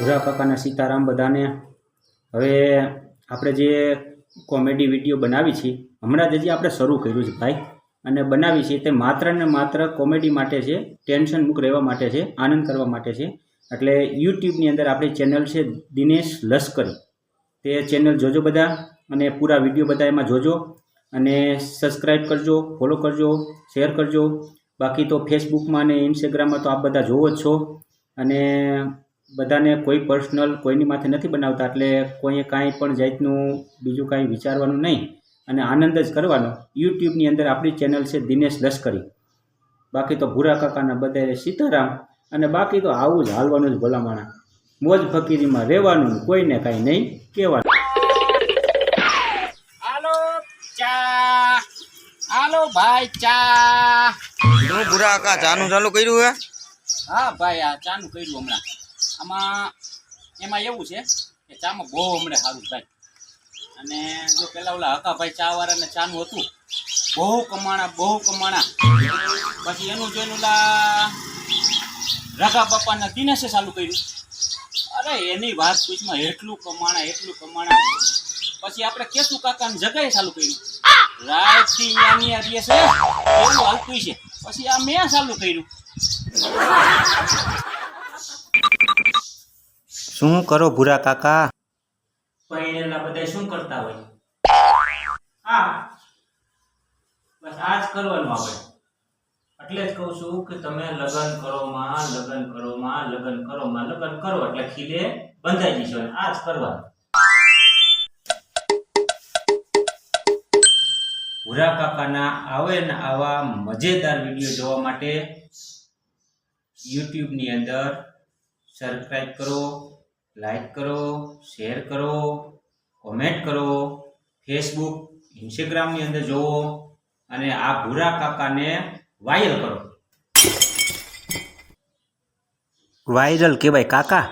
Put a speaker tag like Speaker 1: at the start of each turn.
Speaker 1: ભૂરા કાકાના સીતારામ બધાને। હવે આપણે જે કોમેડી વિડીયો બનાવી છે હમણાં જ હજી આપણે શરૂ કર્યું છે ભાઈ, અને બનાવી છે તે માત્ર ને માત્ર કોમેડી માટે છે, ટેન્શન મુક્ત રહેવા માટે છે, આનંદ કરવા માટે છે। એટલે યુટ્યુબની અંદર આપણી ચેનલ છે દિનેશ લશ્કરી, તે ચેનલ જોજો બધા, અને પૂરા વિડીયો બધા એમાં જોજો, અને સબસ્ક્રાઈબ કરજો, ફોલો કરજો, શેર કરજો। બાકી તો ફેસબુકમાં અને ઇન્સ્ટાગ્રામમાં તો આપ બધા જોવો જ છો, અને બધાને કોઈ પર્સનલ કોઈની માથે નથી બનાવતા, એટલે કોઈએ કાંઈ પણ જાતનું બીજું કાંઈ વિચારવાનું નહીં, અને આનંદ જ કરવાનો। યુટ્યુબની અંદર આપણી ચેનલ છે દિનેશ લશ્કરી। બાકી તો ભૂરા કાકાના બધાએ સીતારામ, અને બાકી તો આવું જ હાલવાનું જ ભલામણા, મોજ ફકીરીમાં રહેવાનું, કોઈને કાંઈ નહીં કહેવાનું।
Speaker 2: હાલો ચા, હાલો ભાઈ ચા।
Speaker 3: શું ભૂરા કાકા ચાનું ચાલુ કર્યું હે?
Speaker 2: હા ભાઈ, આ ચાનું કર્યું હમણાં। આમાં એમાં એવું છે કે ચામાં બહુ હમણાં સારું ભાઈ, અને જો પેલા ઓલા હકાભાઈ ચા વાળાને ચાનું હતું, બહુ કમાણા। પછી એનું જોઈને ઓલા રઘા બાપાના દિનેશે ચાલુ કર્યું। અરે એની વાત પૂછમાં, એટલું કમાણા। પછી આપણે કેતુ કાકાને જગાએ ચાલુ કર્યું, રાતથી અહીંયા રહીએ છે, એવું હાલતું છે। પછી આ મેં ચાલુ કર્યું।
Speaker 1: શું કરો ભૂરા કાકા? પહેરેલા બધા શું કરતા હોય? હા, બસ આ જ કરવાનું આપણે। એટલે જ કહું છું કે તમે લગ્ન કરો એટલે ખીલે બંધાઈ જશો, આ જ કરવાનું। ભૂરા કાકાના આવે ને આવા મજેદાર વિડીયો જોવા માટે યુટ્યુબની અંદર સબસ્ક્રાઇબ કરો, લાઈક કરો, શેર કરો, કોમેન્ટ કરો, ફેસબુક ઇન્સ્ટાગ્રામની અંદર જોવો, અને આ ભૂરા કાકાને વાયરલ કરો। વાયરલ કહેવાય કાકા।